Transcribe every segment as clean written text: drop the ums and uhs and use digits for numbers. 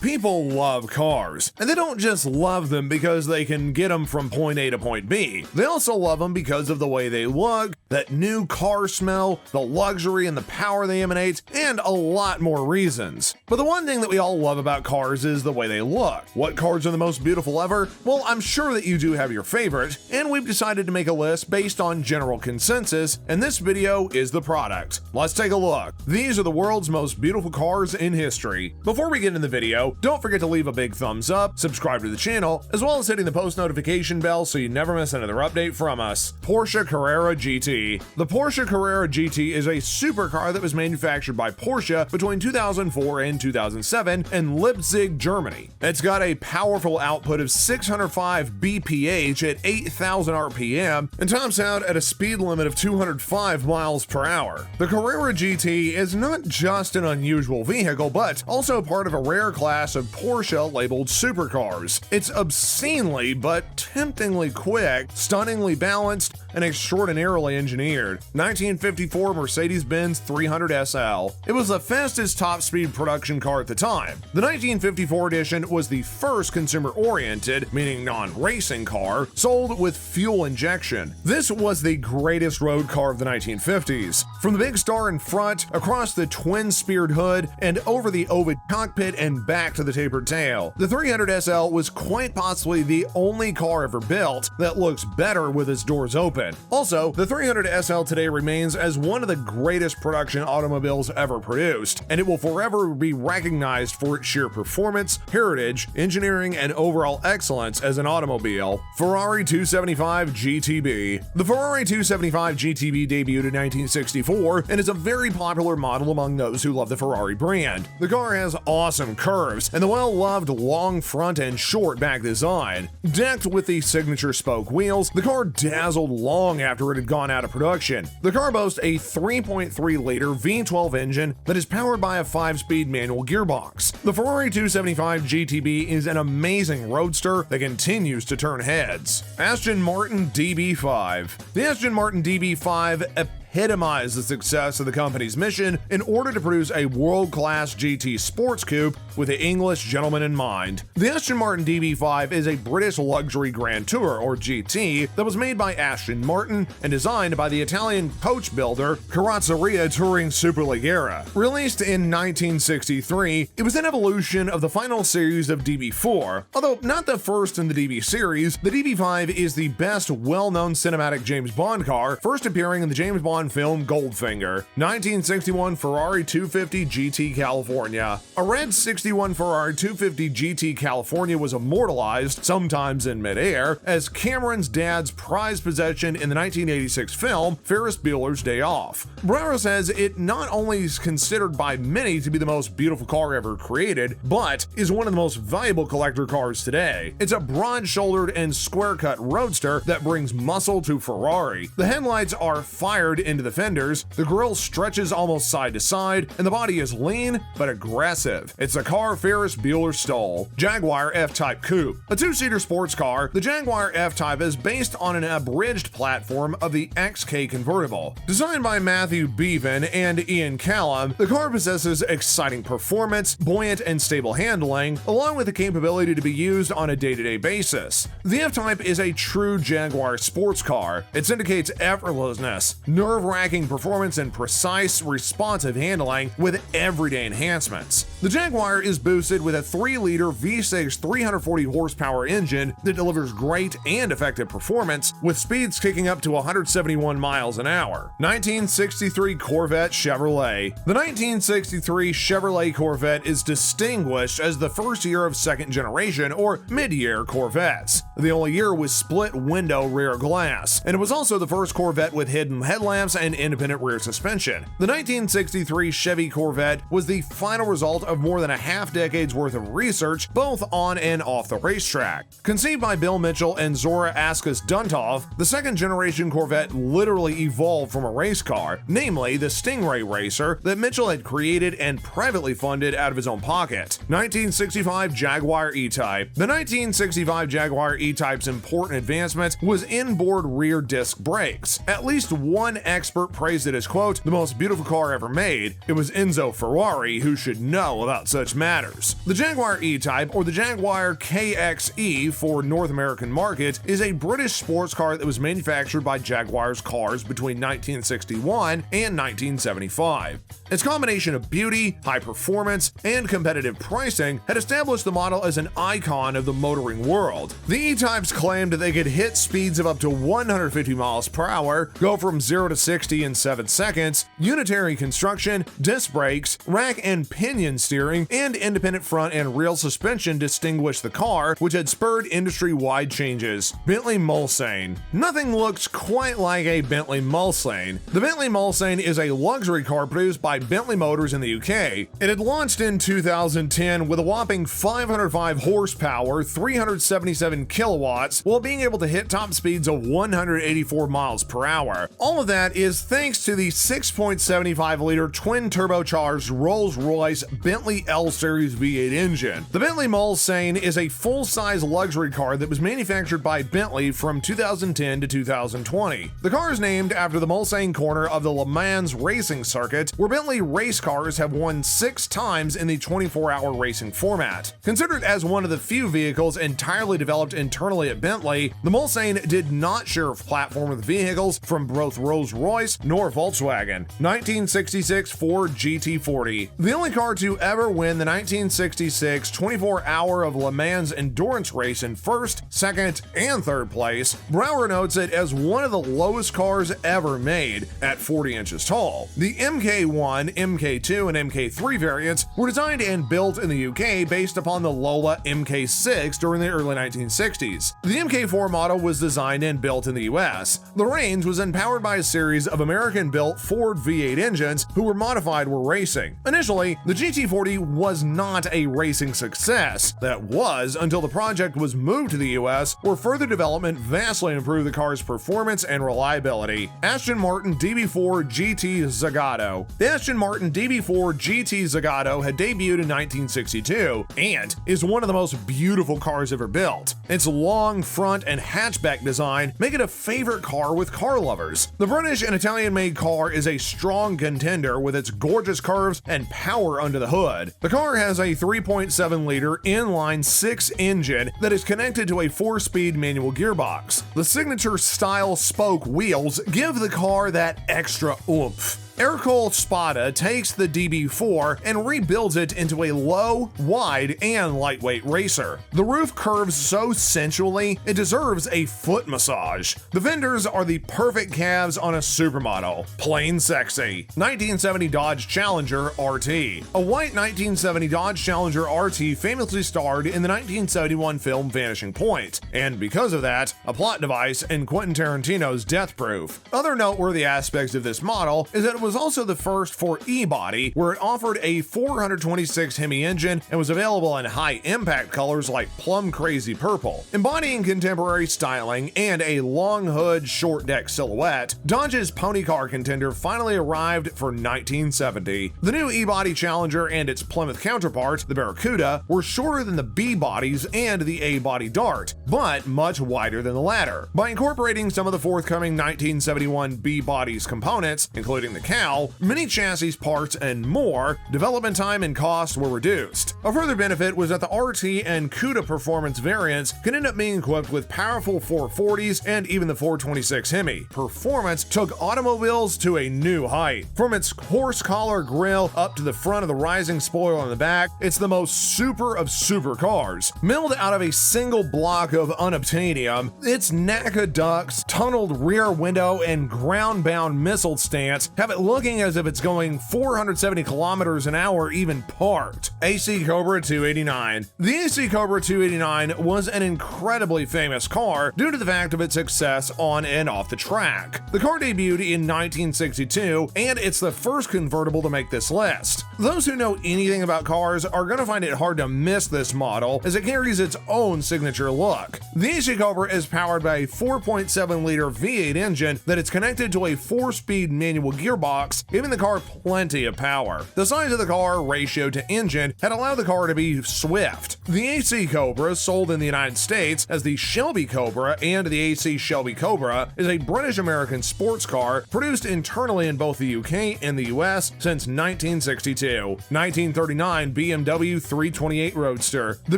People love cars, and they don't just love them because they can get them from point A to point B. They also love them because of the way they look, that new car smell, the luxury and the power they emanate, and a lot more reasons. But the one thing that we all love about cars is the way they look. What cars are the most beautiful ever? Well, I'm sure that you do have your favorite, and we've decided to make a list based on general consensus, and this video is the product. Let's take a look. These are the world's most beautiful cars in history. Before we get into the video, don't forget to leave a big thumbs up, subscribe to the channel, as well as hitting the post notification bell so you never miss another update from us. Porsche Carrera GT. The Porsche Carrera GT is a supercar that was manufactured by Porsche between 2004 and 2007 in Leipzig, Germany. It's got a powerful output of 605 bph at 8,000 RPM and tops out at a speed limit of 205 miles per hour. The Carrera GT is not just an unusual vehicle, but also part of a rare class of Porsche labeled supercars. It's obscenely but temptingly quick, stunningly balanced, and extraordinarily engineered. 1954 Mercedes-Benz 300 SL. It was the fastest top-speed production car at the time. The 1954 edition was the first consumer-oriented, meaning non-racing car, sold with fuel injection. This was the greatest road car of the 1950s. From the big star in front, across the twin-speared hood, and over the oval cockpit and back to the tapered tail. The 300 SL was quite possibly the only car ever built that looks better with its doors open. Also, the 300 SL today remains as one of the greatest production automobiles ever produced, and it will forever be recognized for its sheer performance, heritage, engineering, and overall excellence as an automobile. Ferrari 275 GTB. The Ferrari 275 GTB debuted in 1964 and is a very popular model among those who love the Ferrari brand. The car has awesome curves and the well-loved long front and short back design. Decked with the signature spoke wheels, the car dazzled long after it had gone out of production. The car boasts a 3.3-liter V12 engine that is powered by a 5-speed manual gearbox. The Ferrari 275 GTB is an amazing roadster that continues to turn heads. Aston Martin DB5. The Aston Martin DB5 epitomize the success of the company's mission in order to produce a world-class GT sports coupe with the English gentleman in mind. The Aston Martin DB5 is a British luxury Grand Tour, or GT, that was made by Aston Martin and designed by the Italian coach builder Carrozzeria Touring Superleggera. Released in 1963, it was an evolution of the final series of DB4. Although not the first in the DB series, the DB5 is the best well-known cinematic James Bond car, first appearing in the James Bond film Goldfinger. 1961 Ferrari 250 GT California. A red 61 Ferrari 250 GT California was immortalized, sometimes in midair, as Cameron's dad's prized possession in the 1986 film Ferris Bueller's Day Off. Bravo says it not only is considered by many to be the most beautiful car ever created, but is one of the most valuable collector cars today. It's a broad-shouldered and square-cut roadster that brings muscle to Ferrari. The headlights are fired into the fenders, the grille stretches almost side to side, and the body is lean but aggressive. It's a car Ferris Bueller stole. Jaguar F-Type Coupe. A two-seater sports car, the Jaguar F-Type is based on an abridged platform of the XK convertible. Designed by Matthew Bevan and Ian Callum, the car possesses exciting performance, buoyant and stable handling, along with the capability to be used on a day-to-day basis. The F-Type is a true Jaguar sports car. It indicates effortlessness, nerve-wracking performance, and precise, responsive handling with everyday enhancements. The Jaguar is boosted with a 3-liter V6 340 horsepower engine that delivers great and effective performance, with speeds kicking up to 171 miles an hour. 1963 Corvette Chevrolet. The 1963 Chevrolet Corvette is distinguished as the first year of second-generation or mid-year Corvettes. The only year with split window rear glass, and it was also the first Corvette with hidden headlamps and independent rear suspension. The 1963 Chevy Corvette was the final result of more than a half-decade's worth of research, both on and off the racetrack. Conceived by Bill Mitchell and Zora Askus Duntov, the second-generation Corvette literally evolved from a race car, namely the Stingray Racer that Mitchell had created and privately funded out of his own pocket. 1965 Jaguar E-Type. The 1965 Jaguar E-Type's important advancement was inboard rear disc brakes. At least one expert praised it as, quote, the most beautiful car ever made. It was Enzo Ferrari who should know about such matters. The Jaguar E-Type, or the Jaguar KXE for North American market, is a British sports car that was manufactured by Jaguar's Cars between 1961 and 1975. Its combination of beauty, high performance, and competitive pricing had established the model as an icon of the motoring world. The E-Types claimed they could hit speeds of up to 150 miles per hour, go from 0 to 60 in 7 seconds, unitary construction, disc brakes, rack and pinion steering, and independent front and rear suspension distinguished the car, which had spurred industry-wide changes. Bentley Mulsanne. Nothing looks quite like a Bentley Mulsanne. The Bentley Mulsanne is a luxury car produced by Bentley Motors in the UK. It had launched in 2010 with a whopping 505 horsepower, 377 kilowatts, while being able to hit top speeds of 184 miles per hour. All of that is thanks to the 6.75-liter twin-turbocharged Rolls-Royce Bentley L-Series V8 engine. The Bentley Mulsanne is a full-size luxury car that was manufactured by Bentley from 2010 to 2020. The car is named after the Mulsanne corner of the Le Mans racing circuit, where Bentley race cars have won 6 times in the 24-hour racing format. Considered as one of the few vehicles entirely developed internally at Bentley, the Mulsanne did not share a platform with vehicles from both Rolls-Royce nor Volkswagen. 1966 Ford GT40. The only car to ever win the 1966 24-hour of Le Mans endurance race in first, second, and third place, Brower notes it as one of the lowest cars ever made at 40 inches tall. The MK1, MK2, and MK3 variants were designed and built in the UK based upon the Lola MK6 during the early 1960s. The MK4 model was designed and built in the US. The range was empowered by a series of American-built Ford V8 engines who were modified for racing. Initially, the GT40 was not a racing success. That was until the project was moved to the US, where further development vastly improved the car's performance and reliability. Aston Martin DB4 GT Zagato. The Aston Martin DB4 GT Zagato had debuted in 1962 and is one of the most beautiful cars ever built. Its long front and hatchback design make it a favorite car with car lovers. The British and Italian-made car is a strong contender with its gorgeous curves and power under the hood. The car has a 3.7-liter inline-6 engine that is connected to a 4-speed manual gearbox. The signature-style spoke wheels give the car that extra oomph. Ercole Spada takes the DB4 and rebuilds it into a low, wide, and lightweight racer. The roof curves so sensually, it deserves a foot massage. The fenders are the perfect calves on a supermodel. Plain sexy. 1970 Dodge Challenger RT. A white 1970 Dodge Challenger RT famously starred in the 1971 film Vanishing Point, and because of that, a plot device in Quentin Tarantino's Death Proof. Other noteworthy aspects of this model is that it was also the first for E-body, where it offered a 426 Hemi engine and was available in high-impact colors like plum crazy purple. Embodying contemporary styling and a long hood, short deck silhouette, Dodge's pony car contender finally arrived for 1970. The new E-body Challenger and its Plymouth counterpart, the Barracuda, were shorter than the B-bodies and the A-body Dart, but much wider than the latter. By incorporating some of the forthcoming 1971 B-bodies components, including the cowl, many chassis parts, and more, development time and cost were reduced. A further benefit was that the RT and CUDA performance variants can end up being equipped with powerful 440s and even the 426 Hemi. Performance took automobiles to a new height. From its horse collar grille up to the front of the rising spoiler on the back, it's the most super of supercars. Milled out of a single block of unobtainium, its NACA ducts, tunneled rear window, and ground-bound missile stance have it looking as if it's going 470 kilometers an hour even parked. AC Cobra 289. The AC Cobra 289 was an incredibly famous car due to the fact of its success on and off the track. The car debuted in 1962, and it's the first convertible to make this list. Those who know anything about cars are going to find it hard to miss this model, as it carries its own signature look. The AC Cobra is powered by a 4.7-liter V8 engine that is connected to a 4-speed manual gearbox box, giving the car plenty of power. The size of the car, ratio to engine, had allowed the car to be swift. The AC Cobra, sold in the United States as the Shelby Cobra and the AC Shelby Cobra, is a British-American sports car produced internally in both the UK and the US since 1962. 1939 BMW 328 Roadster. The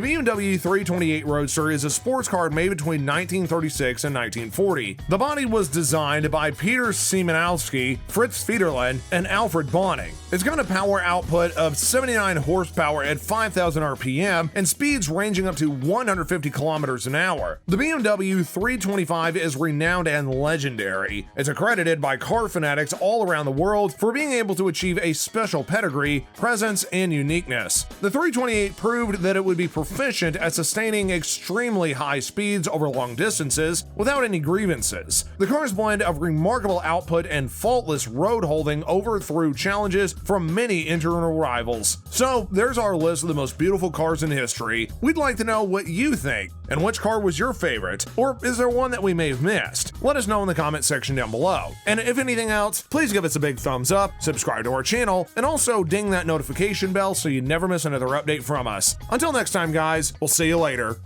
BMW 328 Roadster is a sports car made between 1936 and 1940. The body was designed by Peter Siemanowski, Fritz Federland, and Alfred Bonning. It's got a power output of 79 horsepower at 5,000 RPM and speeds ranging up to 150 kilometers an hour. The BMW 325 is renowned and legendary. It's accredited by car fanatics all around the world for being able to achieve a special pedigree, presence, and uniqueness. The 328 proved that it would be proficient at sustaining extremely high speeds over long distances without any grievances. The car's blend of remarkable output and faultless road holding overthrew challenges from many internal rivals. So there's our list of the most beautiful cars in history. We'd like to know what you think, and which car was your favorite, or is there one that we may have missed? Let us know in the comment section down below. And if anything else, please give us a big thumbs up, subscribe to our channel, and also ding that notification bell so you never miss another update from us. Until next time guys, we'll see you later.